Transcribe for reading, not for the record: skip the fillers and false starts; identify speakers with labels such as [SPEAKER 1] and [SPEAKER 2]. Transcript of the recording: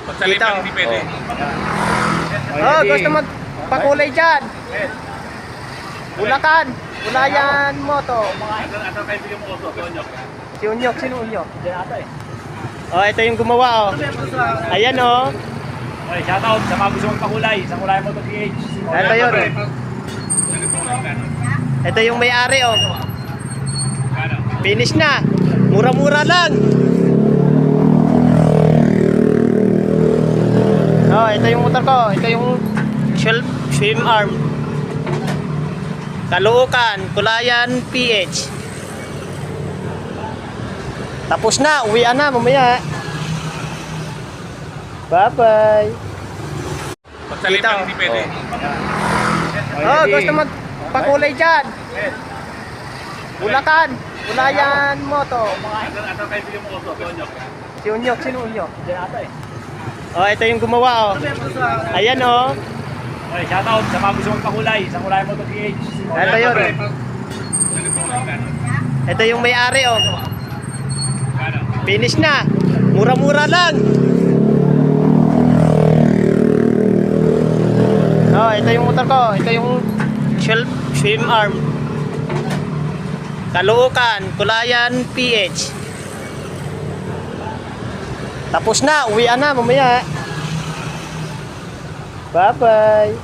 [SPEAKER 1] Dito.
[SPEAKER 2] Hindi pwede.
[SPEAKER 1] Oh, gusto magpakulay dyan. Bulacan. Ulayan mo to.
[SPEAKER 2] Ano kaibigan mo ko?
[SPEAKER 1] Si Unyok. Sino Unyok? Oh, ito yung gumawa, oh. Ayan, oh.
[SPEAKER 2] Okay, shoutout sa mga gusto magpakulay. Sa Kulay Moto PH.
[SPEAKER 1] Ito yun, oh. Ito yung may-ari, oh. Finish na. Mura-mura lang. Oh, ito yung motor ko. Ito yung shelf swim arm. Caloocan, Kulayan, PH. Tapos na, uwian na mamaya. Bye-bye. Dito.
[SPEAKER 2] Hindi pwede.
[SPEAKER 1] Oh, gusto magpakulay dyan. Bulacan. Ulayan mo to.
[SPEAKER 2] Ano kaibigan mo ko?
[SPEAKER 1] Si Unyok. Sino Unyok? Oh, ito yung gumawa, oh. Ayan, oh.
[SPEAKER 2] Okay, shoutout sa mga gusto magpakulay. Sa Kulay Moto PH.
[SPEAKER 1] Ito yun, oh. Ito yung may-ari, oh. Finish na. Mura-mura lang. Oh, ito yung motor ko. Ito yung shelf swim arm. Caloocan, Kulayan, PH. Tapos na, uwian na mamaya. Bye-bye.